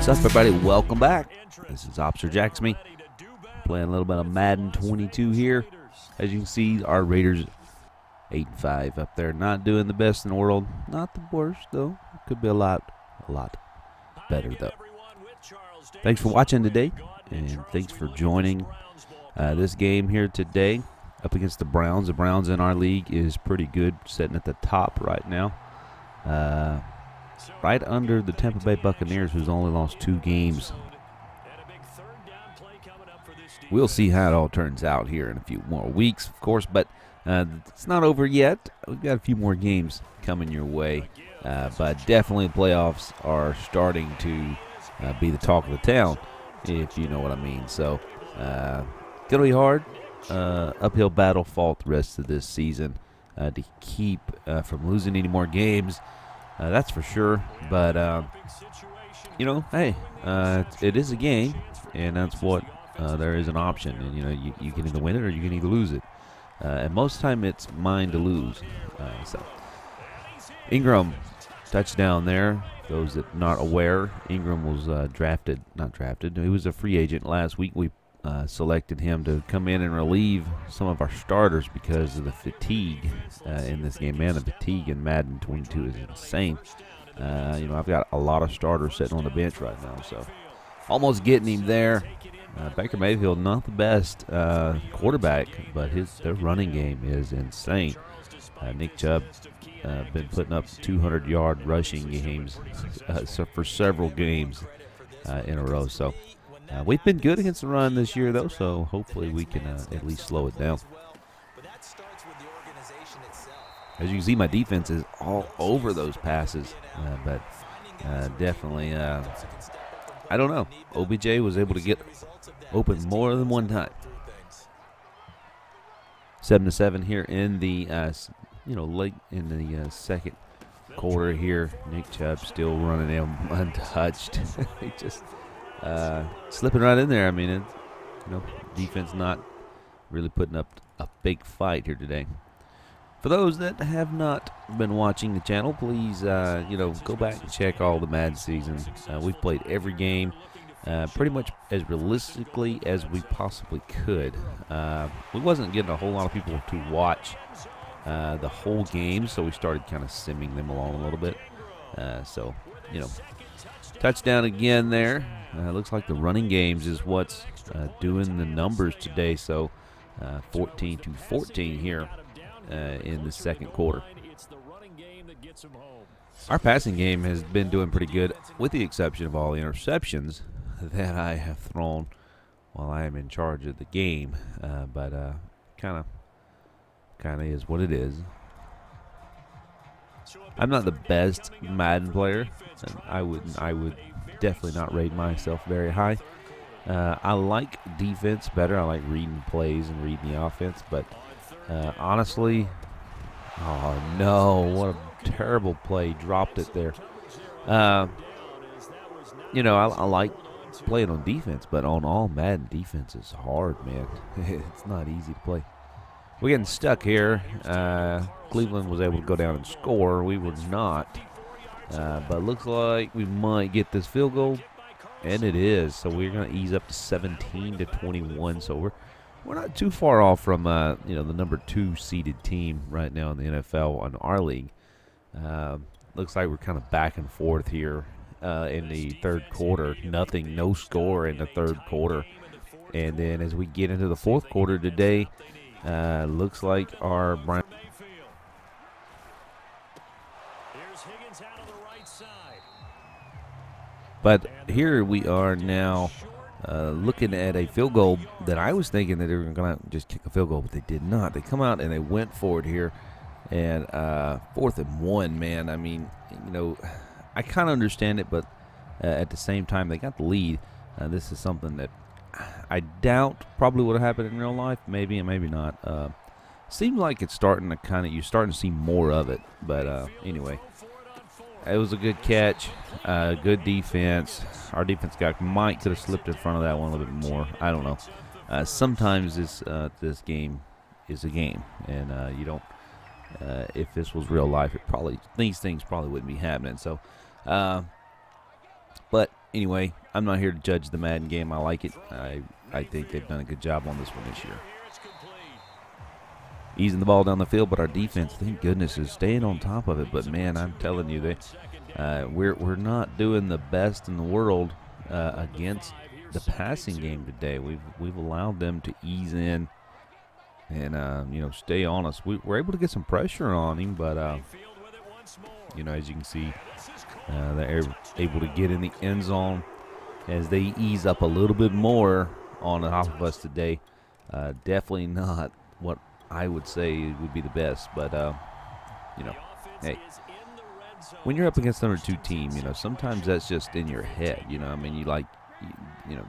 What's up, everybody? Welcome back. This is Officer Jacksmy playing a little bit of Madden 22 here. As you can see, our Raiders 8-5 up there. Not doing the best in the world. Not the worst, though. Could be a lot better, though. Thanks for watching today, and thanks for joining this game here today up against the Browns. The Browns in our league is pretty good, sitting at the top right now. Right under the Tampa Bay Buccaneers, who's only lost 2 games. We'll see how it all turns out here in a few more weeks, of course, but it's not over yet. We've got a few more games coming your way, but definitely the playoffs are starting to be the talk of the town, if you know what I mean. So, gonna be hard. Uphill battle fought the rest of this season to keep from losing any more games. That's for sure, but, hey, it is a game, and that's what there is an option, and, you can either win it or you can either lose it, and most of the time it's mine to lose. So Ingram, touchdown there. Those that not aware, Ingram was he was a free agent last week. We selected him to come in and relieve some of our starters because of the fatigue in this game. Man, the fatigue in Madden 22 is insane. I've got a lot of starters sitting on the bench right now, so almost getting him there. Baker Mayfield, not the best quarterback, but their running game is insane. Nick Chubb been putting up 200-yard rushing games for several games in a row, so we've been good against the run this year, though, so hopefully we can at least slow it down. As you can see, my defense is all over those passes, but definitely, I don't know. OBJ was able to get open more than one time. 7-7 here in the, late in the second quarter here. Nick Chubb still running him untouched. He just slipping right in there. I mean, defense not really putting up a big fight here today. For those that have not been watching the channel, please, go back and check all the Madden seasons. We've played every game pretty much as realistically as we possibly could. We wasn't getting a whole lot of people to watch the whole game, so we started kind of simming them along a little bit. Touchdown again there. Looks like the running games is what's doing the numbers today. So 14-14 here in the second quarter. Our passing game has been doing pretty good, with the exception of all the interceptions that I have thrown while I am in charge of the game. But kind of is what it is. I'm not the best Madden player, and I would definitely not rate myself very high. I like defense better. I like reading plays and reading the offense, but honestly, oh no, what a terrible play. Dropped it there. I like playing on defense, but on all Madden, defense is hard, man. It's not easy to play. We're getting stuck here. Cleveland was able to go down and score. We were not. But looks like we might get this field goal, and it is. So we're going to ease up to 17-21. So we're not too far off from the number 2 seeded team right now in the NFL on our league. Looks like we're kind of back and forth here in the third quarter. No score in the third quarter. And then as we get into the fourth quarter today, looks like our Browns. But here we are now looking at a field goal that I was thinking that they were going to just kick a field goal, but they did not. They come out and they went for it here. And 4th and 1, man. I mean, I kind of understand it, but at the same time, they got the lead. This is something that I doubt probably would have happened in real life. Maybe and maybe not. Seems like it's starting to you're starting to see more of it. But anyway, it was a good catch, good defense. Our defense guy could have slipped in front of that one a little bit more. I don't know. Sometimes this game is a game, and you don't. If this was real life, these things probably wouldn't be happening. So, but Anyway, I'm not here to judge the Madden game. I like it. I think they've done a good job on this one this year. Easing the ball down the field, but our defense, thank goodness, is staying on top of it. But, man, I'm telling you, we're not doing the best in the world against the passing game today. We've allowed them to ease in and, stay on us. We're able to get some pressure on him, but, as you can see, they're able to get in the end zone as they ease up a little bit more on top of us today. Definitely not what I would say would be the best, but, hey, when you're up against number 2 team, sometimes that's just in your head, I mean,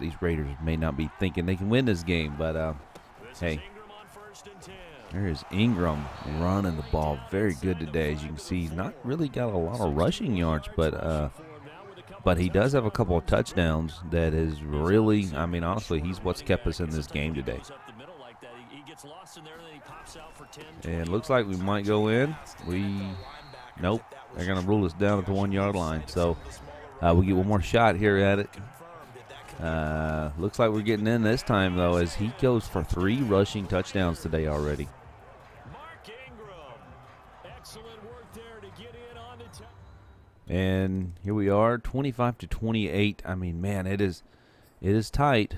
these Raiders may not be thinking they can win this game, but, hey, there is Ingram running the ball very good today. As you can see, he's not really got a lot of rushing yards, but he does have a couple of touchdowns that is really, I mean, honestly, he's what's kept us in this game today. And looks like we might go in. Nope. They're going to rule us down at the 1-yard line. So we get one more shot here at it. Looks like we're getting in this time, though, as he goes for 3 rushing touchdowns today already. And here we are, 25-28. I mean, man, it is tight.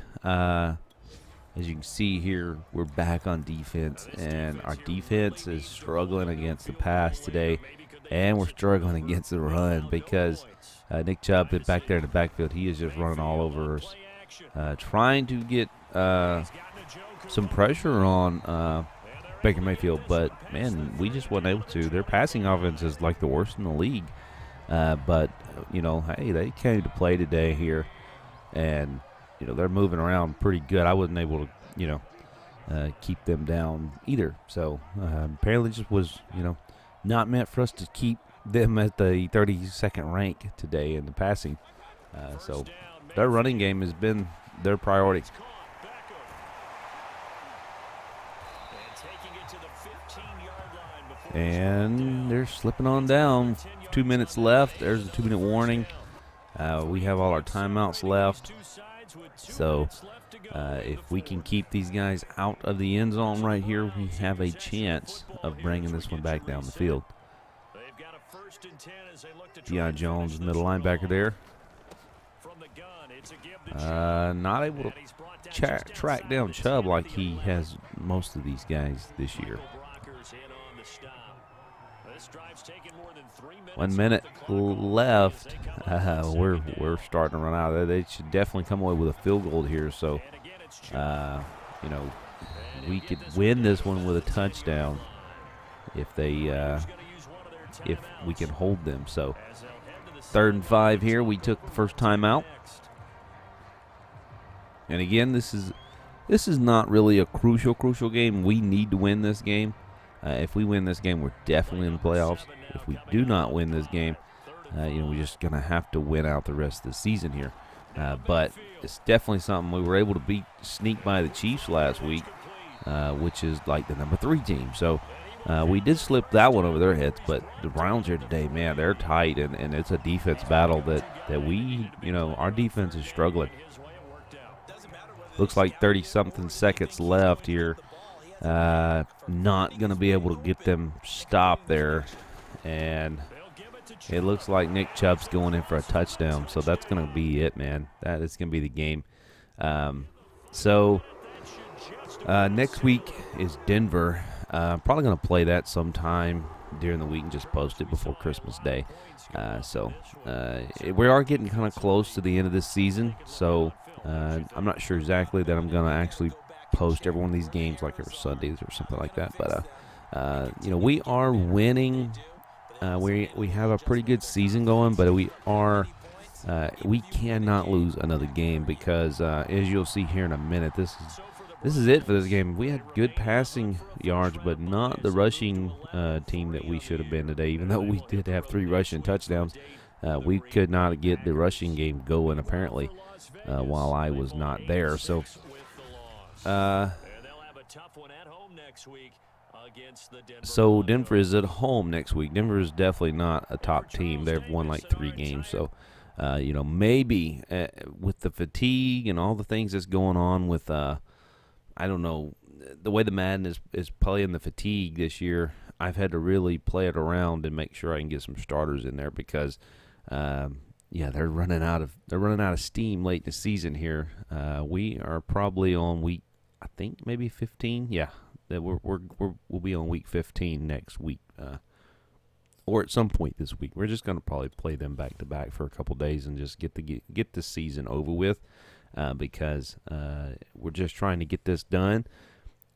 As you can see here, we're back on defense, and our defense is struggling against the pass today, and we're struggling against the run because Nick Chubb is back there in the backfield. He is just running all over us, trying to get some pressure on Baker Mayfield, but, man, we just wasn't able to. Their passing offense is like the worst in the league, but, hey, they came to play today here, and they're moving around pretty good. I wasn't able to, keep them down either. So apparently just was, not meant for us to keep them at the 32nd rank today in the passing. So their running game has been their priority. And they're slipping on down. 2 minutes left. There's a 2-minute warning. We have all our timeouts left. So if we can keep these guys out of the end zone right here, we have a chance of bringing this one back down the field. Deion Jones, middle linebacker there. Not able to track down Chubb like he has most of these guys this year. 1 minute left. We're starting to run out of there. They should definitely come away with a field goal here. So, we could win this one with a touchdown if we can hold them. So, 3rd and 5 here. We took the first time out. And again, this is not really a crucial game. We need to win this game. If we win this game, we're definitely in the playoffs. If we do not win this game, we're just going to have to win out the rest of the season here. But it's definitely something. We were able to sneak by the Chiefs last week, which is like the number 3 team. So we did slip that one over their heads. But the Browns here today, man, they're tight, and it's a defense battle that we, our defense is struggling. Looks like 30-something seconds left here. Not going to be able to get them stopped there. And it looks like Nick Chubb's going in for a touchdown. So that's going to be it, man. That is going to be the game. Next week is Denver. Probably going to play that sometime during the week and just post it before Christmas Day. We are getting kind of close to the end of this season. So I'm not sure exactly that I'm going to actually post every one of these games like every Sundays or something like that. But, we are winning. We have a pretty good season going, but we cannot lose another game because, as you'll see here in a minute, this is it for this game. We had good passing yards, but not the rushing team that we should have been today. Even though we did have 3 rushing touchdowns, we could not get the rushing game going, apparently, while I was not there. So Denver is at home next week. Denver is definitely not a top team. They've won like 3 games, so Maybe with the fatigue and all the things that's going on with, I don't know, the way the Madden is playing the fatigue this year, I've had to really play it around and make sure I can get some starters in there because, they're running out of steam late in the season here. We are probably on week, I think maybe 15. Yeah, that we'll be on week 15 next week. Or at some point this week. We're just going to probably play them back to back for a couple days and just get the season over with because we're just trying to get this done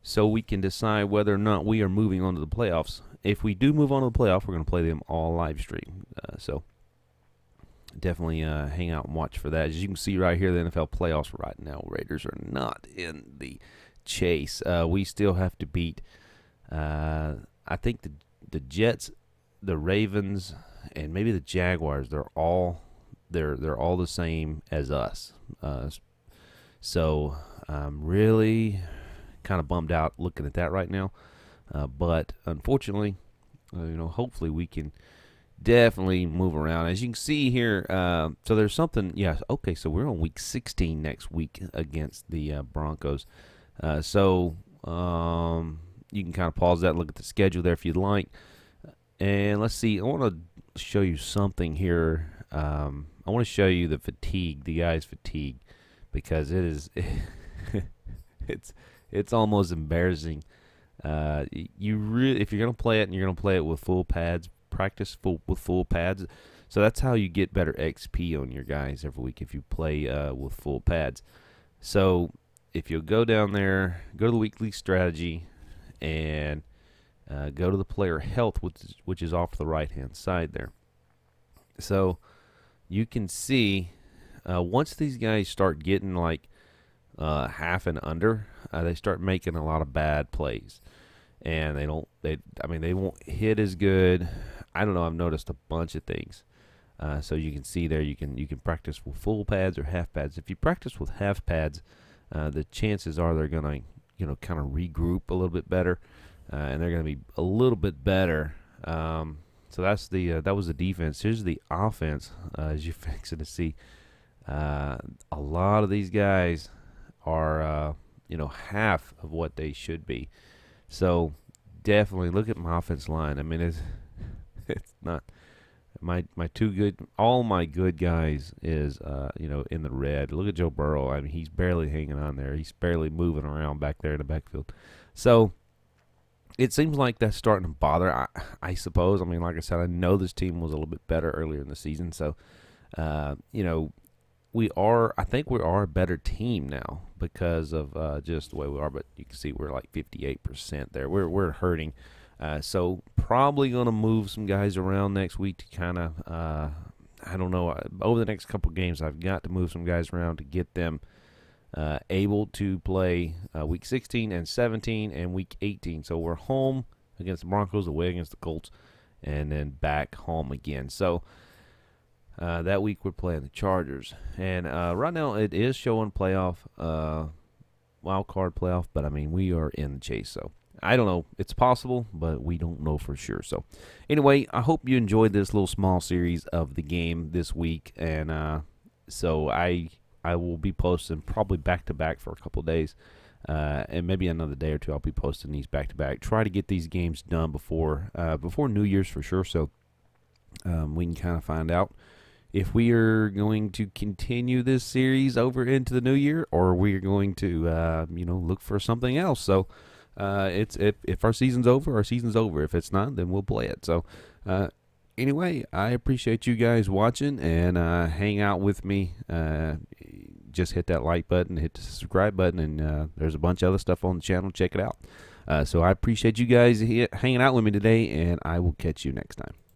so we can decide whether or not we are moving on to the playoffs. If we do move on to the playoffs, we're going to play them all live stream. So definitely hang out and watch for that. As you can see right here, the NFL playoffs right now, Raiders are not in the chase. We still have to beat, I think, the Jets, the Ravens, and maybe the Jaguars. They're all the same as us. So I'm really kind of bummed out looking at that right now. But unfortunately, hopefully we can definitely move around. As you can see here, so there's something. Yeah, okay. So we're on week 16 next week against the Broncos. So you can kind of pause that and look at the schedule there if you'd like. And let's see, I want to show you something here. I want to show you the guys' fatigue, because it is, it's almost embarrassing. If you're gonna play it and you're gonna play it with full pads, practice with full pads. So that's how you get better XP on your guys every week if you play with full pads. So if you go down there, go to the weekly strategy, and go to the player health, which is off the right-hand side there. So you can see once these guys start getting like half and under, they start making a lot of bad plays, and they won't hit as good. I don't know. I've noticed a bunch of things. So you can see there, you can practice with full pads or half pads. If you practice with half pads, the chances are they're gonna kind of regroup a little bit better. And they're going to be a little bit better. So that's that was the defense. Here's the offense. As you're fixing to see, a lot of these guys are half of what they should be. So definitely look at my offense line. I mean, it's not my two good. All my good guys is in the red. Look at Joe Burrow. I mean, he's barely hanging on there. He's barely moving around back there in the backfield. So it seems like that's starting to bother, I suppose. I mean, like I said, I know this team was a little bit better earlier in the season. So, I think we are a better team now because of just the way we are. But you can see we're like 58% there. We're hurting. So probably going to move some guys around next week to kind of, I don't know, over the next couple games, I've got to move some guys around to get them able to play week 16 and 17 and week 18. So we're home against the Broncos, away against the Colts, and then back home again. So that week we're playing the Chargers. And right now it is showing playoff, wild card playoff, but I mean, we are in the chase. So I don't know. It's possible, but we don't know for sure. So anyway, I hope you enjoyed this little small series of the game this week. And so I will be posting probably back-to-back for a couple of days, and maybe another day or two I'll be posting these back-to-back. Try to get these games done before New Year's for sure, so we can kind of find out if we are going to continue this series over into the new year, or we are going to look for something else. So if our season's over, our season's over. If it's not, then we'll play it. So anyway, I appreciate you guys watching, and hang out with me. Just hit that like button, hit the subscribe button, and there's a bunch of other stuff on the channel. Check it out. So I appreciate you guys hanging out with me today, and I will catch you next time.